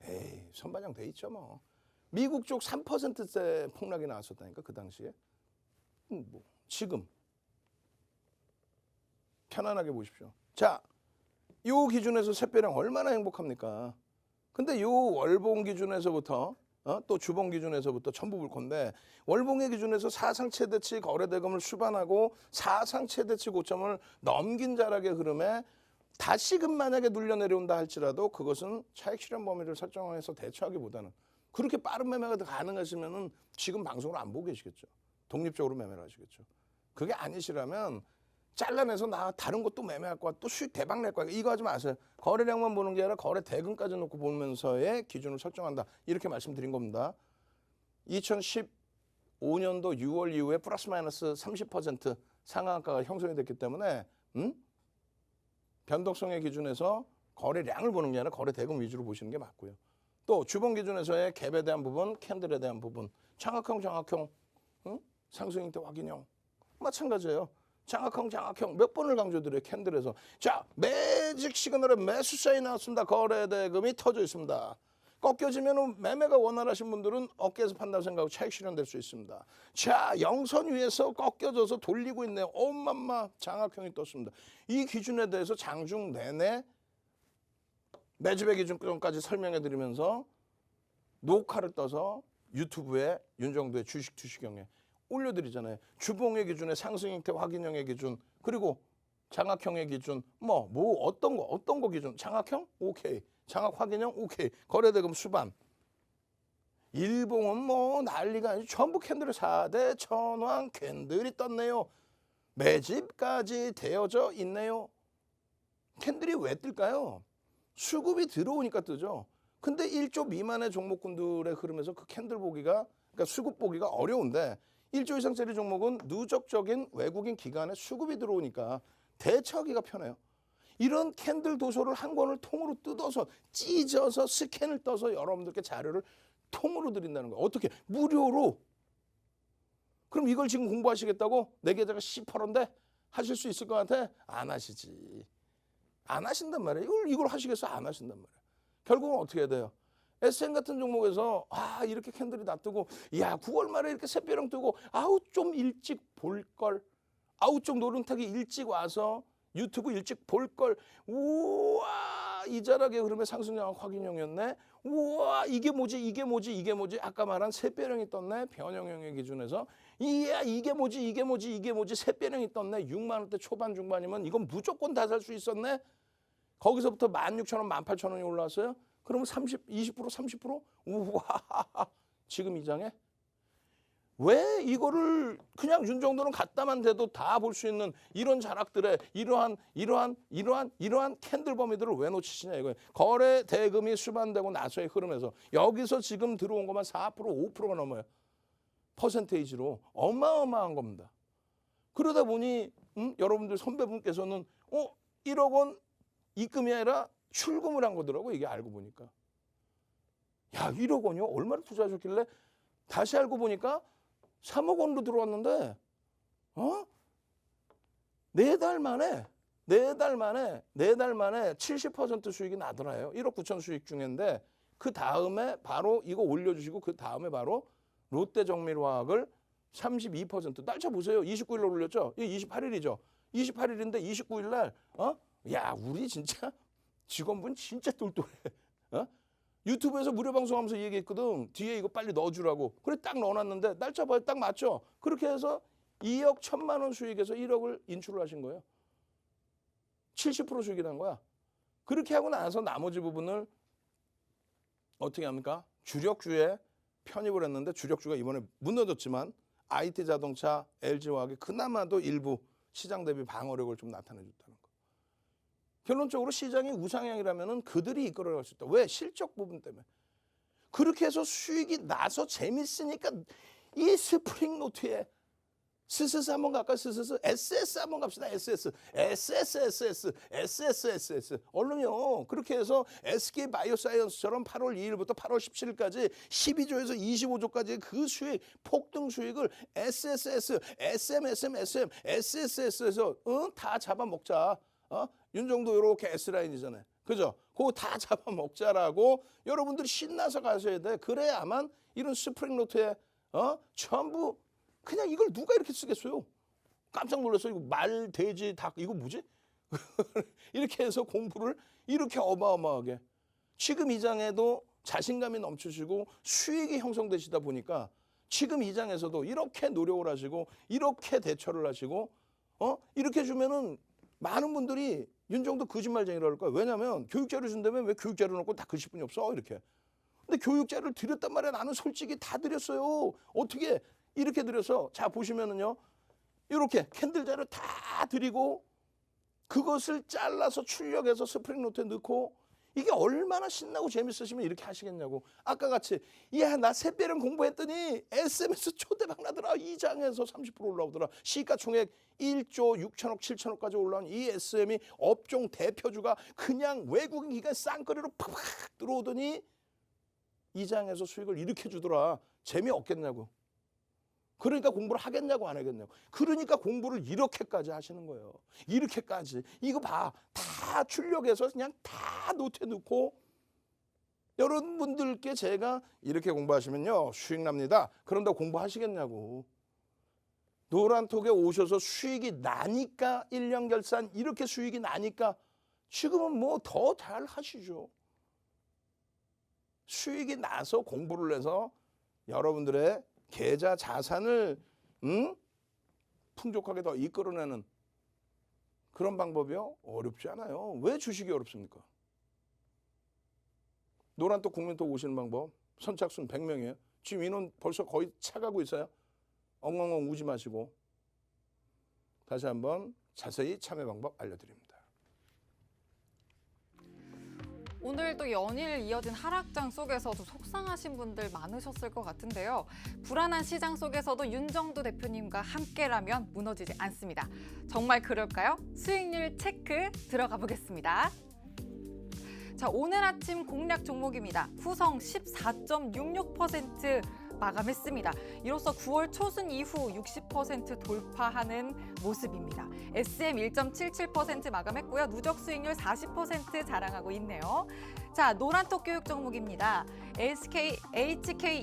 에이 선반영 돼 있죠 뭐. 미국 쪽 3%대 폭락이 나왔었다니까 그 당시에. 뭐 지금 편안하게 보십시오. 자, 요 기준에서 샛별형 얼마나 행복합니까? 근데 요 월봉 기준에서부터 또 주봉 기준에서부터 전부 볼 건데 월봉의 기준에서 사상 최대치 거래대금을 수반하고 사상 최대치 고점을 넘긴 자락의 흐름에 다시금 만약에 눌려 내려온다 할지라도 그것은 차익 실현 범위를 설정해서 대처하기보다는 그렇게 빠른 매매가 가능하시면은 지금 방송을 안 보고 계시겠죠. 독립적으로 매매를 하시겠죠. 그게 아니시라면 잘라내서 나 다른 것도 매매할 거야. 또 수익 대박 낼 거야. 이거 하지 마세요. 거래량만 보는 게 아니라 거래 대금까지 놓고 보면서의 기준을 설정한다. 이렇게 말씀드린 겁니다. 2015년도 6월 이후에 플러스 마이너스 30% 상한가가 형성이 됐기 때문에 변동성의 기준에서 거래량을 보는 게 아니라 거래 대금 위주로 보시는 게 맞고요. 또 주봉 기준에서의 갭에 대한 부분, 캔들에 대한 부분, 장악형, 상승 형태 확인형 마찬가지예요. 장악형 몇 번을 강조드려요. 캔들에서. 자, 매직 시그널에 매수 사인이 나왔습니다. 거래 대금이 터져 있습니다. 꺾여지면 매매가 원활하신 분들은 어깨에서 판다고 생각하고 차익 실현될 수 있습니다. 자, 영선 위에서 꺾여져서 돌리고 있네요. 엄마마 장악형이 떴습니다. 이 기준에 대해서 장중 내내 매집의 기준까지 설명해 드리면서 녹화를 떠서 유튜브에 윤정도의 주식 투시경에 올려드리잖아요. 주봉의 기준에 상승 형태 확인형의 기준, 그리고 장악형의 기준, 어떤 거 기준, 장악형? 오케이. 장악 확인형? 오케이. 거래대금 수반. 일봉은 난리가 아니죠. 전부 캔들을 4대 천왕 캔들이 떴네요. 매집까지 되어져 있네요. 캔들이 왜 뜰까요? 수급이 들어오니까 뜨죠. 근데 1조 미만의 종목군들의 흐름에서 그 캔들 보기가, 그러니까 수급 보기가 어려운데 1조 이상짜리 종목은 누적적인 외국인 기관의 수급이 들어오니까 대처하기가 편해요. 이런 캔들 도서를 한 권을 통으로 뜯어서 찢어서 스캔을 떠서 여러분들께 자료를 통으로 드린다는 거예요. 어떻게? 무료로. 그럼 이걸 지금 공부하시겠다고? 내 계좌가 10%인데 하실 수 있을 것 같아? 안 하시지. 안 하신단 말이에요. 이걸 하시겠어? 안 하신단 말이에요. 결국은 어떻게 해야 돼요? SM 같은 종목에서 이렇게 캔들이 놔뜨고 9월 말에 이렇게 새벽 뜨고 좀 일찍 볼걸. 좀 노름타기 일찍 와서 유튜브 일찍 볼걸. 우와, 이 자락의 흐름의 상승량 확인형이었네. 우와, 이게 뭐지. 아까 말한 샛별형이 떴네. 변형형의 기준에서. 이게 뭐지. 샛별형이 떴네. 6만 원대 초반 중반이면 이건 무조건 다 살 수 있었네. 거기서부터 16,000원, 18,000원이 올라왔어요. 그러면 20%, 30%? 우와, 지금 이 장에? 왜 이거를 그냥 윤정도는 갖다만 대도 다 볼 수 있는 이런 자락들의 이러한 캔들 범위들을 왜 놓치시냐 이거예요. 거래 대금이 수반되고 나서의 흐름에서 여기서 지금 들어온 것만 4%, 5%가 넘어요. 퍼센테이지로 어마어마한 겁니다. 그러다 보니 여러분들 선배분께서는 1억 원 입금이 아니라 출금을 한 거더라고. 이게 알고 보니까. 1억 원이요? 얼마를 투자하셨길래? 다시 알고 보니까 3억 원으로 들어왔는데 4달 만에 70% 수익이 나더라요. 1억 9천 수익 중인데 그 다음에 바로 이거 올려주시고 그 다음에 바로 롯데정밀화학을 32% 날짜 보세요. 29일 날 올렸죠? 이게 28일이죠. 28일인데 29일 날 우리 진짜 직원분 진짜 똘똘해. 유튜브에서 무료 방송하면서 얘기했거든. 뒤에 이거 빨리 넣어주라고. 그래 딱 넣어놨는데 날짜 봐요. 딱 맞죠? 그렇게 해서 2억 1,000만 원 수익에서 1억을 인출을 하신 거예요. 70% 수익이 난 거야. 그렇게 하고 나서 나머지 부분을 어떻게 합니까? 주력주에 편입을 했는데 주력주가 이번에 무너졌지만 IT 자동차, LG화학이 그나마도 일부 시장 대비 방어력을 좀 나타내줬다는 거. 결론적으로 시장이 우상향이라면 그들이 이끌어갈 수 있다. 왜? 실적 부분 때문에. 그렇게 해서 수익이 나서 재밌으니까 이 스프링 노트에 스스스 한번 갈까요? 스스스 SS 한번 갑시다. SS 얼른요. 그렇게 해서 SK 바이오사이언스처럼 8월 2일부터 8월 17일까지 12조에서 25조까지 그 수익 폭등 수익을 SSS, SSS에서 다 잡아먹자. 윤정도 이렇게 S라인이잖아요. 그죠? 그거 다 잡아먹자라고 여러분들이 신나서 가셔야 돼. 그래야만 이런 스프링 노트에 전부 그냥 이걸 누가 이렇게 쓰겠어요? 깜짝 놀랐어요. 이거 말, 돼지, 닭 이거 뭐지? 이렇게 해서 공부를 이렇게 어마어마하게 지금 이 장에도 자신감이 넘치시고 수익이 형성되시다 보니까 지금 이 장에서도 이렇게 노력을 하시고 이렇게 대처를 하시고 이렇게 주면은 많은 분들이 윤정도 거짓말쟁이라고 할 거야. 왜냐면 교육자료 준다면 왜 교육자료 놓고 다 그실 분이 없어 이렇게. 근데 교육자료를 드렸단 말이야. 나는 솔직히 다 드렸어요. 어떻게 이렇게 드려서 자 보시면은요. 이렇게 캔들 자료 다 드리고 그것을 잘라서 출력해서 스프링 노트에 넣고 이게 얼마나 신나고 재밌으시면 이렇게 하시겠냐고. 아까 같이 야 나 샛별은 공부했더니 SMS 초대박 나더라. 2장에서 30% 올라오더라. 시가총액 1조 6천억 7천억까지 올라온 이 SM이 업종 대표주가 그냥 외국인 기관 쌍거리로 팍팍 들어오더니 2장에서 수익을 이렇게 주더라. 재미없겠냐고. 그러니까 공부를 하겠냐고 안 하겠냐고. 그러니까 공부를 이렇게까지 하시는 거예요. 이렇게까지. 이거 봐. 다 출력해서 그냥 다 노트에 넣고 여러분들께 제가 이렇게 공부하시면요 수익 납니다. 그런다고 공부하시겠냐고. 노란톡에 오셔서 수익이 나니까 1년 결산 이렇게 수익이 나니까 지금은 뭐 더 잘 하시죠. 수익이 나서 공부를 해서 여러분들의 계좌 자산을 풍족하게 더 이끌어내는 그런 방법이요? 어렵지 않아요. 왜 주식이 어렵습니까? 노란톡 국민톡 오시는 방법 선착순 100명이에요. 지금 인원 벌써 거의 차가고 있어요. 엉엉엉 우지 마시고 다시 한번 자세히 참여 방법 알려드립니다. 오늘도 연일 이어진 하락장 속에서도 속상하신 분들 많으셨을 것 같은데요. 불안한 시장 속에서도 윤정두 대표님과 함께라면 무너지지 않습니다. 정말 그럴까요? 수익률 체크 들어가 보겠습니다. 자, 오늘 아침 공략 종목입니다. 후성 14.66% 마감했습니다. 이로써 9월 초순 이후 60% 돌파하는 모습입니다. SM 1.77% 마감했고요. 누적 수익률 40% 자랑하고 있네요. 자, 노란톡 교육 종목입니다. HK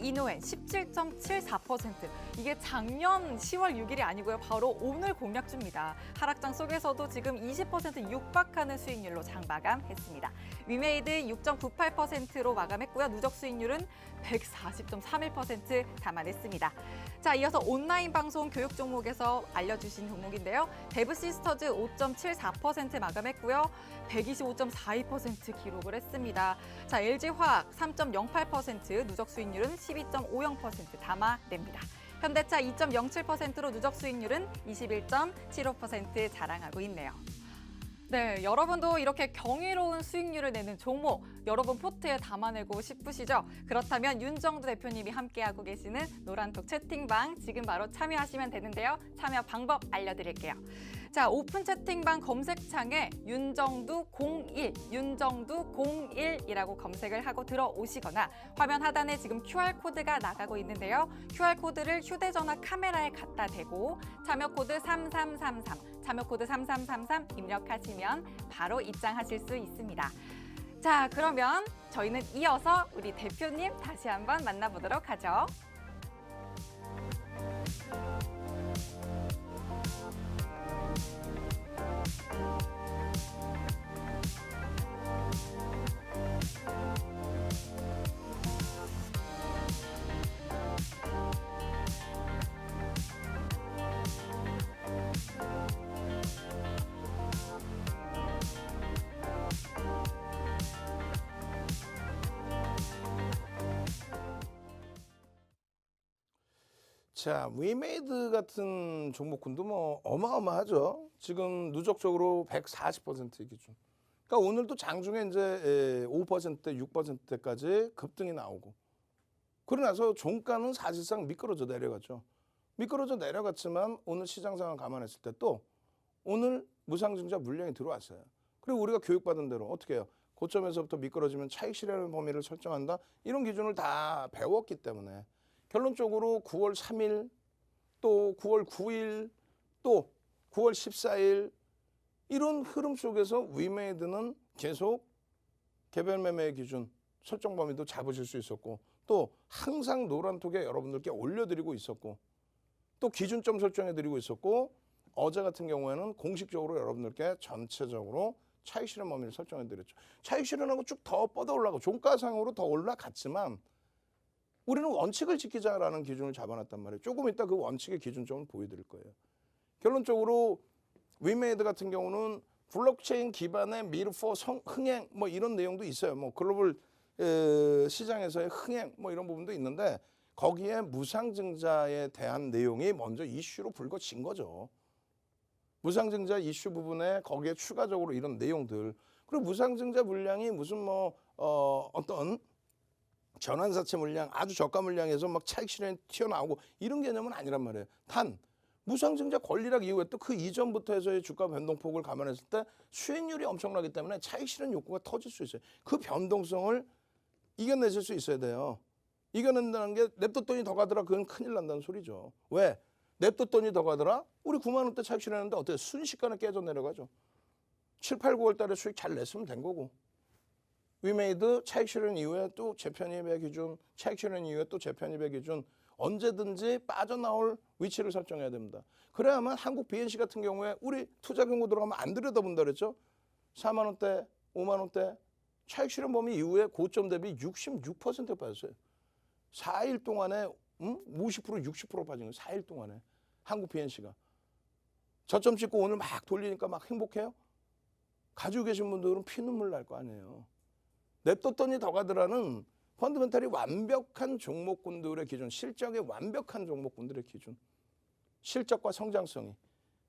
이노엔 17.74%. 이게 작년 10월 6일이 아니고요. 바로 오늘 공략 중입니다. 하락장 속에서도 지금 20% 육박하는 수익률로 장 마감했습니다. 위메이드 6.98%로 마감했고요. 누적 수익률은 140.31% 담아냈습니다. 자, 이어서 온라인 방송 교육 종목에서 알려주신 종목인데요. 데브시스터즈 5.74% 마감했고요. 125.42% 기록을 했습니다. 자, LG화학 3.08%, 누적 수익률은 12.50% 담아냅니다. 현대차 2.07%로 누적 수익률은 21.75% 자랑하고 있네요. 네, 여러분도 이렇게 경이로운 수익률을 내는 종목 여러분 포트에 담아내고 싶으시죠? 그렇다면 윤정두 대표님이 함께하고 계시는 노란톡 채팅방 지금 바로 참여하시면 되는데요. 참여 방법 알려드릴게요. 자, 오픈 채팅방 검색창에 윤정두 01, 윤정두 01이라고 검색을 하고 들어오시거나 화면 하단에 지금 QR코드가 나가고 있는데요. QR코드를 휴대전화 카메라에 갖다 대고 참여코드 3333, 참여코드 3333 입력하시면 바로 입장하실 수 있습니다. 자, 그러면 저희는 이어서 우리 대표님 다시 한번 만나보도록 하죠. 자, 위메이드 같은 종목군도 뭐 어마어마하죠. 지금 누적적으로 140% 기준. 그러니까 오늘도 장중에 이제 5%대, 6%대까지 급등이 나오고. 그러고 나서 종가는 사실상 미끄러져 내려갔죠. 미끄러져 내려갔지만 오늘 시장 상황 감안했을 때 또 오늘 무상증자 물량이 들어왔어요. 그리고 우리가 교육받은 대로 어떻게 해요? 고점에서부터 미끄러지면 차익 실현 범위를 설정한다. 이런 기준을 다 배웠기 때문에 결론적으로 9월 3일 또 9월 9일 또 9월 14일 이런 흐름 속에서 위메이드는 계속 개별 매매 기준 설정 범위도 잡으실 수 있었고 또 항상 노란톡에 여러분들께 올려드리고 있었고 또 기준점 설정해드리고 있었고 어제 같은 경우에는 공식적으로 여러분들께 전체적으로 차익 실현 범위를 설정해드렸죠. 차익 실현하고 쭉 더 뻗어 올라가고 종가상으로 더 올라갔지만 우리는 원칙을 지키자라는 기준을 잡아놨단 말이에요. 조금 이따 그 원칙의 기준점을 보여드릴 거예요. 결론적으로 위메이드 같은 경우는 블록체인 기반의 미르포 흥행 뭐 이런 내용도 있어요. 뭐 글로벌 시장에서의 흥행 뭐 이런 부분도 있는데 거기에 무상증자에 대한 내용이 먼저 이슈로 불거진 거죠. 무상증자 이슈 부분에 거기에 추가적으로 이런 내용들, 그리고 무상증자 물량이 무슨 어떤 전환사채 물량, 아주 저가 물량에서 막 차익 실현이 튀어나오고 이런 개념은 아니란 말이에요. 단 무상증자 권리락 이후에 또 그 이전부터 해서의 주가 변동폭을 감안했을 때 수익률이 엄청나기 때문에 차익 실현 욕구가 터질 수 있어요. 그 변동성을 이겨내실 수 있어야 돼요. 이겨낸다는 게 냅뒀더니 더 가더라, 그건 큰일 난다는 소리죠. 왜? 냅뒀더니 더 가더라? 우리 9만 원대 차익 실현했는데 어때요? 순식간에 깨져 내려가죠. 7, 8, 9월 달에 수익 잘 냈으면 된 거고. 위메이드 차익 실현 이후에 또 재편입의 기준, 차익 실현 이후에 또 재편입의 기준, 언제든지 빠져나올 위치를 설정해야 됩니다. 그래야만 한국 BNC 같은 경우에 우리 투자 경고 들어가면 안 들여다본다 그랬죠. 4만 원대, 5만 원대 차익 실현 범위 이후에 고점 대비 66% 빠졌어요. 4일 동안에 50%, 60% 빠진 거예요. 4일 동안에 한국 BNC가. 저점 찍고 오늘 막 돌리니까 막 행복해요? 가지고 계신 분들은 피눈물 날 거 아니에요. 냅뒀더니 더 가더라는 펀드멘탈이 완벽한 종목군들의 기준, 실적이 완벽한 종목군들의 기준, 실적과 성장성이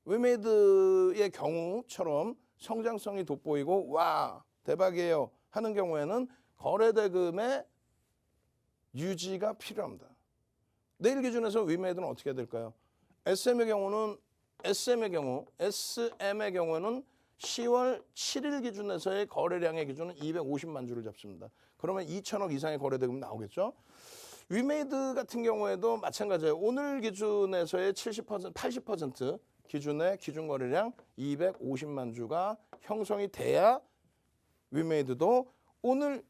위메이드의 경우처럼 성장성이 돋보이고 와 대박이에요 하는 경우에는 거래대금의 유지가 필요합니다. 내일 기준에서 위메이드는 어떻게 해야 될까요? SM의 경우는 10월 7일 기준에서의 거래량의 기준은 250만 주를 잡습니다. 그러면 2천억 이상의 거래대금 나오겠죠. 위메이드 같은 경우에도 마찬가지예요. 오늘 기준에서의 70%, 80% 기준의 기준 거래량 250만 주가 형성이 돼야 위메이드도 오늘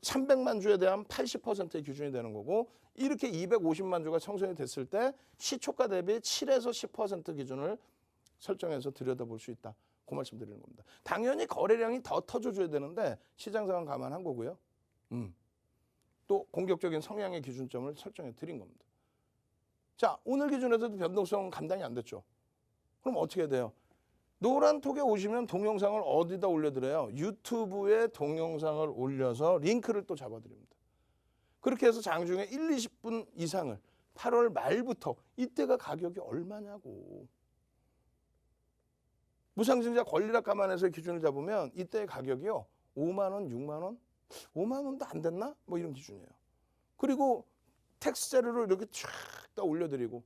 300만 주에 대한 80%의 기준이 되는 거고, 이렇게 250만 주가 형성이 됐을 때 시초가 대비 7에서 10% 기준을 설정해서 들여다볼 수 있다. 그 말씀 드리는 겁니다. 당연히 거래량이 더 터져줘야 되는데 시장 상황 감안한 거고요. 또 공격적인 성향의 기준점을 설정해 드린 겁니다. 자, 오늘 기준에서도 변동성 감당이 안 됐죠. 그럼 어떻게 해야 돼요? 노란톡에 오시면 동영상을 어디다 올려드려요? 유튜브에 동영상을 올려서 링크를 또 잡아드립니다. 그렇게 해서 장중에 1, 20분 이상을 8월 말부터 이때가 가격이 얼마냐고. 무상증자 권리락 감안해서 기준을 잡으면 이때의 가격이요. 5만 원, 6만 원? 5만 원도 안 됐나? 뭐 이런 기준이에요. 그리고 텍스 자료로 이렇게 쫙 다 올려드리고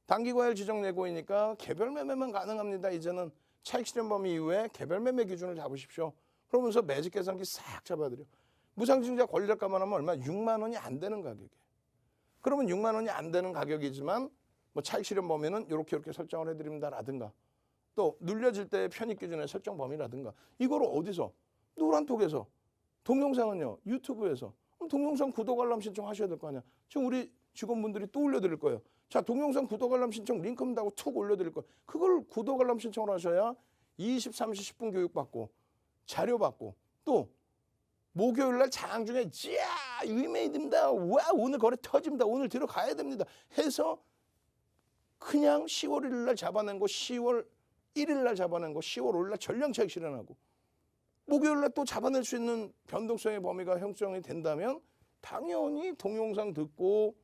단기과열 지정 예고이니까 개별 매매만 가능합니다. 이제는 차익 실현 범위 이후에 개별 매매 기준을 잡으십시오. 그러면서 매직 계산기 싹 잡아드려. 무상증자 권리락 감안하면 얼마? 6만 원이 안 되는 가격이에요. 그러면 6만 원이 안 되는 가격이지만 뭐 차익 실현 범위는 이렇게 설정을 해드립니다라든가, 또 눌려질 때의 편입 기준의 설정 범위라든가, 이거를 어디서? 노란톡에서. 동영상은요, 유튜브에서. 그럼 동영상 구독 알람 신청하셔야 될 거 아니야. 지금 우리 직원분들이 또 올려드릴 거예요. 자, 동영상 구독 알람 신청 링크입니다 하고 툭 올려드릴 거예요. 그걸 구독 알람 신청을 하셔야 23시 10분 교육 받고 자료 받고, 또 목요일 날 장중에 야 위메이드입니다. 와 오늘 거래 터집니다. 오늘 들어가야 됩니다. 해서 그냥 10월 1일 날 잡아낸 거, 10월 1일 날 잡아낸 거, 10월 5일 날 전량 차익 실현하고, 목요일 날 또 잡아낼 수 있는 변동성의 범위가 형성이 된다면 당연히 동영상 듣고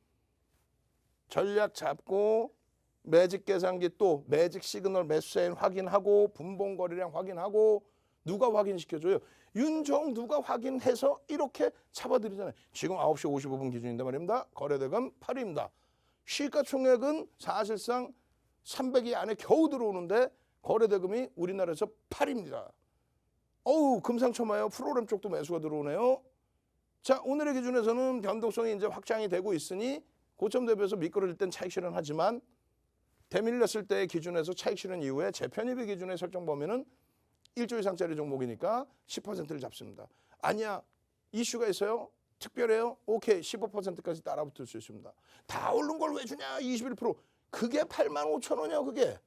전략 잡고 매직 계산기 또 매직 시그널 매수세인 확인하고 분봉 거래량 확인하고, 누가 확인시켜줘요? 윤정두가 확인해서 이렇게 잡아드리잖아요. 지금 9시 55분 기준인데 말입니다. 거래대금 8위입니다. 시가총액은 사실상 300이 안에 겨우 들어오는데 거래대금이 우리나라에서 8입니다. 어우, 금상첨화요. 프로그램 쪽도 매수가 들어오네요. 자, 오늘의 기준에서는 변동성이 이제 확장이 되고 있으니 고점 대비해서 미끄러질 땐 차익 실현하지만 대밀렸을 때의 기준에서 차익 실현 이후에 재편입의 기준의 설정 범위는 1조 이상짜리 종목이니까 10%를 잡습니다. 아니야, 이슈가 있어요? 특별해요? 오케이, 15%까지 따라붙을 수 있습니다. 다 오른 걸 왜 주냐? 21%. 그게 85,000원이야, 그게.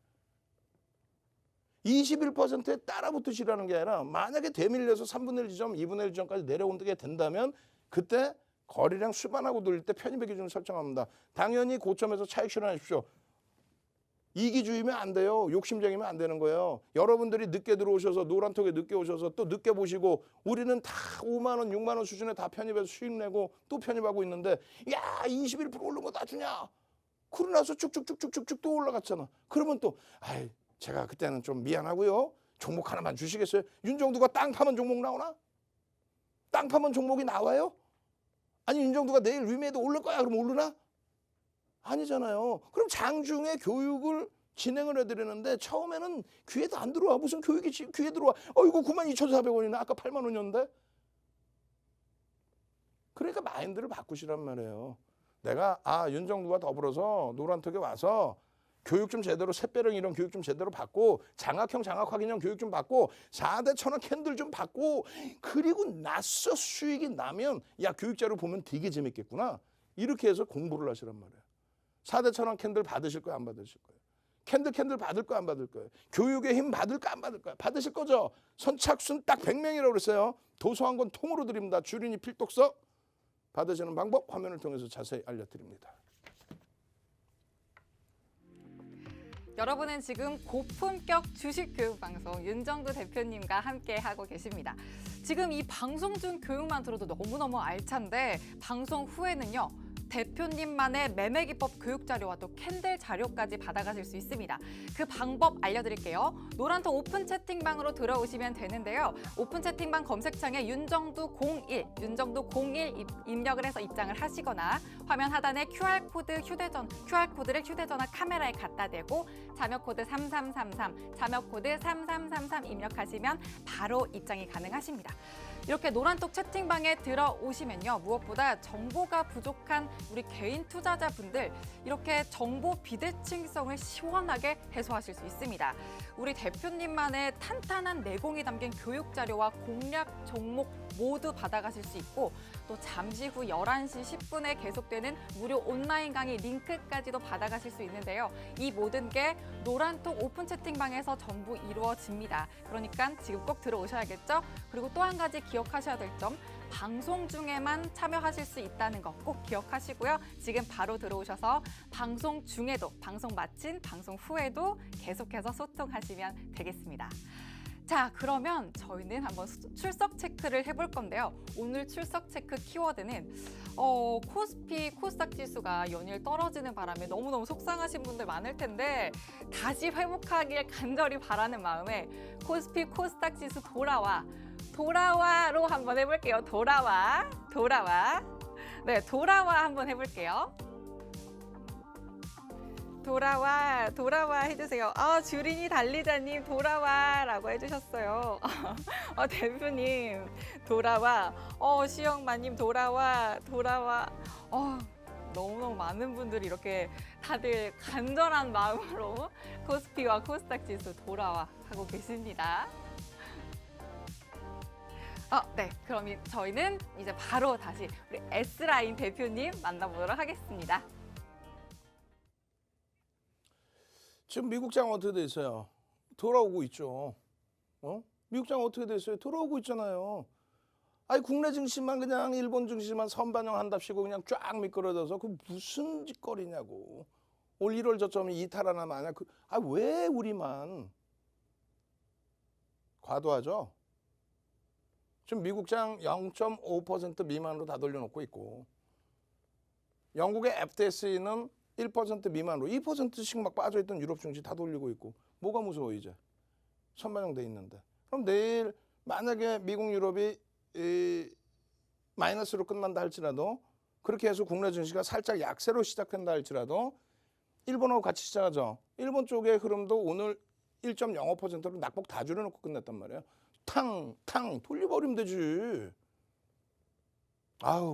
21%에 따라붙으시라는 게 아니라, 만약에 대밀려서 3분의 1 지점, 2분의 1 지점까지 내려오게 된다면 그때 거래량 수반하고 돌릴 때 편입의 기준을 설정합니다. 당연히 고점에서 차익 실현하십시오. 이기주의면 안 돼요. 욕심쟁이면 안 되는 거예요. 여러분들이 늦게 들어오셔서 노란톡에 늦게 오셔서 또 늦게 보시고 우리는 다 5만 원, 6만 원 수준에 다 편입해서 수익 내고 또 편입하고 있는데 야 21% 오른 거 다 주냐? 그러고 나서 쭉쭉쭉쭉쭉쭉 또 올라갔잖아. 그러면 또 아이 제가 그때는 좀 미안하고요. 종목 하나만 주시겠어요? 윤정두가 땅 파면 종목 나오나? 땅 파면 종목이 나와요? 아니 윤정두가 내일 위메이드 오를 거야 그럼 오르나? 아니잖아요. 그럼 장중에 교육을 진행을 해드리는데 처음에는 귀에도 안 들어와. 무슨 교육이 귀에 들어와. 이거 92,400원이나 아까 8만 원이었는데. 그러니까 마인드를 바꾸시란 말이에요. 내가 윤정두가 더불어서 노란톡에 와서 교육 좀 제대로 샛별형 이런 교육 좀 제대로 받고 장학형 장학확인형 교육 좀 받고 4대 천원 캔들 좀 받고 그리고 나서 수익이 나면 야 교육자료 보면 되게 재밌겠구나. 이렇게 해서 공부를 하시란 말이에요. 4대 천원 캔들 받으실 거예요? 안 받으실 거예요? 캔들 받을 거예요? 안 받을 거예요? 교육의 힘 받을 거예요? 안 받을 거예요? 받으실 거죠? 선착순 딱 100명이라고 그랬어요. 도서 한 권 통으로 드립니다. 주린이 필독서 받으시는 방법 화면을 통해서 자세히 알려드립니다. 여러분은 지금 고품격 주식 교육 방송 윤정두 대표님과 함께 하고 계십니다. 지금 이 방송 중 교육만 들어도 너무너무 알찬데 방송 후에는요. 대표님만의 매매 기법 교육 자료와 또 캔들 자료까지 받아가실 수 있습니다. 그 방법 알려드릴게요. 노란톡 오픈 채팅방으로 들어오시면 되는데요. 오픈 채팅방 검색창에 윤정두 01 입력을 해서 입장을 하시거나 화면 하단에 QR코드를 휴대전화 카메라에 갖다 대고 자녀코드 3333 입력하시면 바로 입장이 가능하십니다. 이렇게 노란톡 채팅방에 들어오시면요. 무엇보다 정보가 부족한 우리 개인 투자자분들 이렇게 정보 비대칭성을 시원하게 해소하실 수 있습니다. 우리 대표님만의 탄탄한 내공이 담긴 교육 자료와 공략 종목 모두 받아가실 수 있고 또 잠시 후 11시 10분에 계속되는 무료 온라인 강의 링크까지도 받아가실 수 있는데요. 이 모든 게 노란톡 오픈 채팅방에서 전부 이루어집니다. 그러니까 지금 꼭 들어오셔야겠죠? 그리고 또 한 가지 기억하셔야 될 점, 방송 중에만 참여하실 수 있다는 거 꼭 기억하시고요. 지금 바로 들어오셔서 방송 중에도, 방송 마친 방송 후에도 계속해서 소통하시면 되겠습니다. 자, 그러면 저희는 한번 출석 체크를 해볼 건데요. 오늘 출석 체크 키워드는 코스피, 코스닥 지수가 연일 떨어지는 바람에 너무너무 속상하신 분들 많을 텐데 다시 회복하길 간절히 바라는 마음에 코스피, 코스닥 지수 돌아와로 한번 해볼게요. 돌아와. 네, 돌아와 한번 해볼게요. 돌아와 해주세요. 주린이 달리자님 돌아와라고 해주셨어요. 대표님 돌아와. 시영마님 돌아와. 너무너무 많은 분들이 이렇게 다들 간절한 마음으로 코스피와 코스닥 지수 돌아와 하고 계십니다. 네, 그럼 저희는 이제 바로 다시 우리 S라인 대표님 만나보도록 하겠습니다. 지금 미국장 어떻게 돼 있어요? 돌아오고 있죠. 미국장 어떻게 돼 있어요? 돌아오고 있잖아요. 아니 국내 증시만 그냥 일본 증시만 선반영한답시고 그냥 쫙 미끄러져서 그 무슨 짓거리냐고. 올 1월 저점이 이탈하나 마냐. 왜 우리만 과도하죠? 지금 미국장 0.5% 미만으로 다 돌려놓고 있고 영국의 FTSE는 1% 미만으로 2%씩 막 빠져있던 유럽 증시 다 돌리고 있고 뭐가 무서워 이제 선반영돼 있는데 그럼 내일 만약에 미국 유럽이 마이너스로 끝난다 할지라도 그렇게 해서 국내 증시가 살짝 약세로 시작한다 할지라도 일본하고 같이 시작하죠. 일본 쪽의 흐름도 오늘 1.05%로 낙폭 다 줄여놓고 끝냈단 말이에요. 탕 돌려버리면 되지.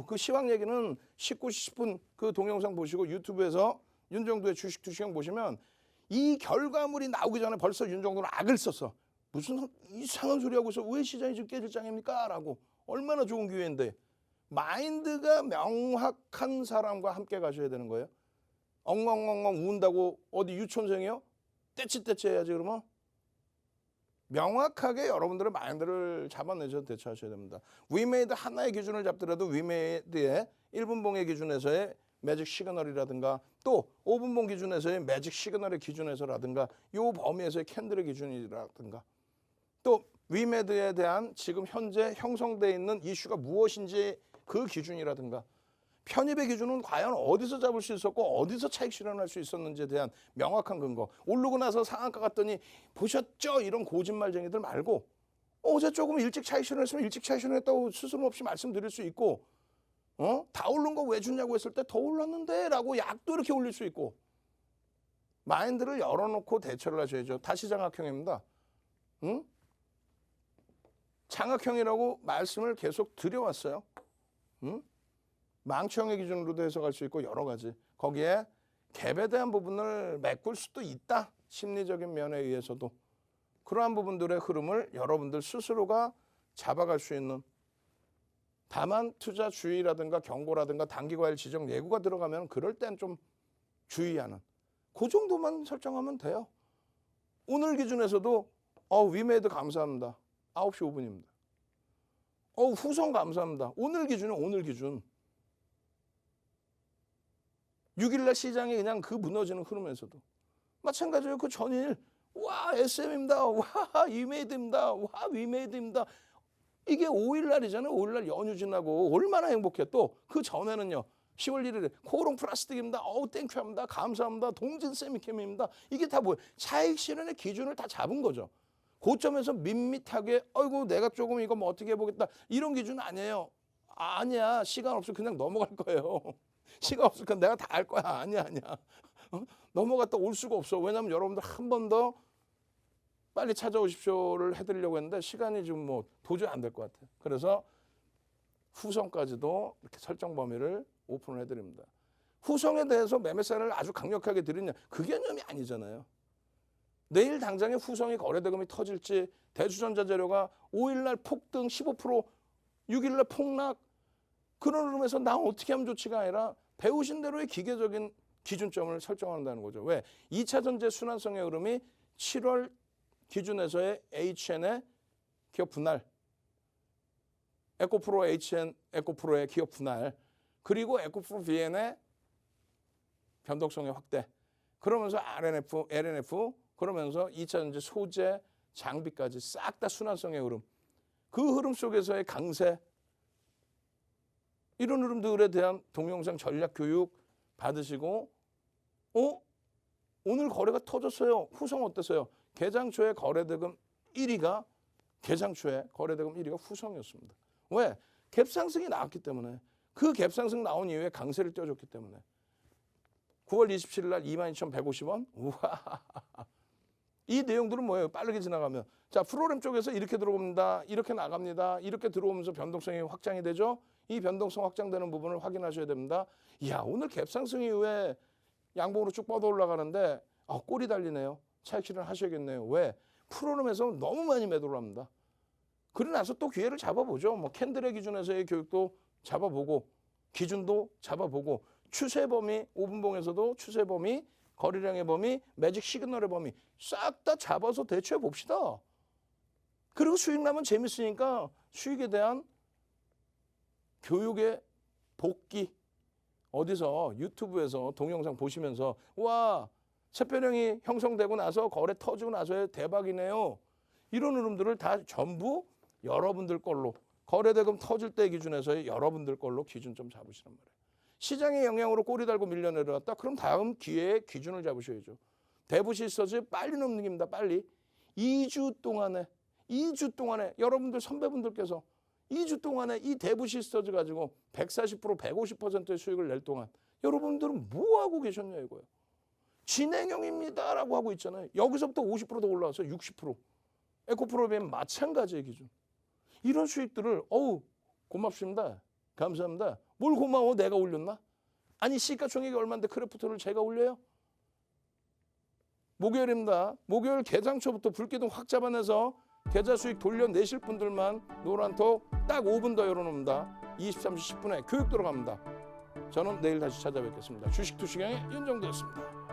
그 시황 얘기는 19시 10분 그 동영상 보시고 유튜브에서 윤정두의 주식 투시형 보시면 이 결과물이 나오기 전에 벌써 윤정두는 악을 썼어. 무슨 이상한 소리 하고 있어. 왜 시장이 지금 깨질 장입니까? 라고. 얼마나 좋은 기회인데. 마인드가 명확한 사람과 함께 가셔야 되는 거예요. 엉엉엉엉 운다고 어디 유치원생이요? 떼치 해야지 그러면. 명확하게 여러분들의 마인드를 잡아내셔서 대처하셔야 됩니다. 위메이드 하나의 기준을 잡더라도 위메이드의 1분봉의 기준에서의 매직 시그널이라든가 또 5분봉 기준에서의 매직 시그널의 기준에서라든가 요 범위에서의 캔들의 기준이라든가 또 위메드에 대한 지금 현재 형성되어 있는 이슈가 무엇인지 그 기준이라든가 편입의 기준은 과연 어디서 잡을 수 있었고 어디서 차익 실현할 수 있었는지에 대한 명확한 근거. 오르고 나서 상한가 갔더니 보셨죠? 이런 고진말쟁이들 말고 어제 조금 일찍 차익 실현했으면 일찍 차익 실현했다고 스스럼 없이 말씀드릴 수 있고 다 오른 거 왜 주냐고 했을 때 더 올랐는데 라고 약도 이렇게 올릴 수 있고 마인드를 열어놓고 대처를 하셔야죠. 다시 장악형입니다. 응? 장악형이라고 말씀을 계속 드려왔어요. 응? 망치형의 기준으로도 해석할 수 있고 여러 가지. 거기에 갭에 대한 부분을 메꿀 수도 있다. 심리적인 면에 의해서도. 그러한 부분들의 흐름을 여러분들 스스로가 잡아갈 수 있는 다만 투자 주의라든가 경고라든가 단기과일 지정 예고가 들어가면 그럴 땐 좀 주의하는 그 정도만 설정하면 돼요. 오늘 기준에서도 위메이드 감사합니다. 9시 5분입니다. 후성 감사합니다. 오늘 기준은 오늘 기준. 6일날 시장이 그냥 그 무너지는 흐름에서도 마찬가지로 그 전일 와 SM입니다. 와 위메이드입니다. 와 위메이드입니다. 이게 5일날이잖아요. 5일날 연휴 지나고 얼마나 행복해. 또 그 전에는요. 10월 1일에 코오롱 플라스틱입니다. 땡큐합니다. 감사합니다. 동진 세미캠입니다. 이게 다 뭐예요? 차익 실현의 기준을 다 잡은 거죠. 고점에서 밋밋하게 아이고 내가 조금 이거 뭐 어떻게 해보겠다. 이런 기준 아니에요. 아니야. 시간 없어 그냥 넘어갈 거예요. 시간 없으니까 내가 다 할 거야. 아니야. 넘어갔다 올 수가 없어. 왜냐하면 여러분들 한 번 더 빨리 찾아오십시오를 해드리려고 했는데 시간이 지금 뭐 도저히 안 될 것 같아요. 그래서 후성까지도 이렇게 설정 범위를 오픈을 해드립니다. 후성에 대해서 매매사를 아주 강력하게 드리냐 그 개념이 아니잖아요. 내일 당장에 후성이 거래대금이 터질지 대주전자재료가 5일날 폭등 15% 6일날 폭락 그런 흐름에서 나 어떻게 하면 좋지가 아니라 배우신 대로의 기계적인 기준점을 설정한다는 거죠. 왜? 2차 전지 순환성의 흐름이 7월 기준에서의 HN의 기업 분할, 에코프로 HN, 에코프로의 기업 분할, 그리고 에코프로 VN의 변동성의 확대. 그러면서 RNF, LNF, 그러면서 2차 전지 소재, 장비까지 싹 다 순환성의 흐름. 그 흐름 속에서의 강세, 이런 흐름들에 대한 동영상 전략 교육 받으시고 오늘 거래가 터졌어요. 후성 어땠어요? 개장 초에 거래대금 1위가 개장 초에 거래대금 1위가 후성이었습니다. 왜? 갭 상승이 나왔기 때문에 그 갭 상승 나온 이후에 강세를 띄워줬기 때문에 9월 27일 날 22,150원. 우와. 이 내용들은 뭐예요? 빠르게 지나가면 자 프로그램 쪽에서 이렇게 들어옵니다. 이렇게 나갑니다. 이렇게 들어오면서 변동성이 확장이 되죠. 이 변동성 확장되는 부분을 확인하셔야 됩니다. 이야 오늘 갭 상승 이후에 양봉으로 쭉 뻗어 올라가는데 꼬리 달리네요. 차익 실현 하셔야겠네요. 왜? 프로그램에서 너무 많이 매도를 합니다. 그러고 나서 또 기회를 잡아보죠. 뭐 캔들의 기준에서의 교육도 잡아보고 기준도 잡아보고 추세 범위 5분봉에서도 추세 범위 거래량의 범위 매직 시그널의 범위 싹 다 잡아서 대처해 봅시다. 그리고 수익 나면 재밌으니까 수익에 대한 교육의 복귀 어디서 유튜브에서 동영상 보시면서 와 세표량이 형성되고 나서 거래 터지고 나서의 대박이네요. 이런 흐름들을 다 전부 여러분들 걸로 거래대금 터질 때 기준에서의 여러분들 걸로 기준 좀 잡으시란 말이에요. 시장의 영향으로 꼬리 달고 밀려 내려왔다. 그럼 다음 기회에 기준을 잡으셔야죠. 대부실서즈 빨리 넘깁니다. 빨리. 2주 동안에 여러분들 선배분들께서 2주 동안에 이 대부실서즈 가지고 140% 150%의 수익을 낼 동안 여러분들은 뭐 하고 계셨냐 이거예요. 진행형입니다라고 하고 있잖아요. 여기서부터 50% 더 올라와서 60%. 에코프로비엔 마찬가지의 기준. 이런 수익들을 고맙습니다. 감사합니다. 뭘 고마워? 내가 올렸나? 아니 시가총액이 얼마인데 크래프트를 제가 올려요? 목요일입니다. 목요일 개장초부터 불기둥 확 잡아내서 계좌 수익 돌려내실 분들만 노란톡 딱 5분 더 열어놓습니다. 23시 10분에 교육 들어갑니다. 저는 내일 다시 찾아뵙겠습니다. 주식 투시강의 윤정도였습니다.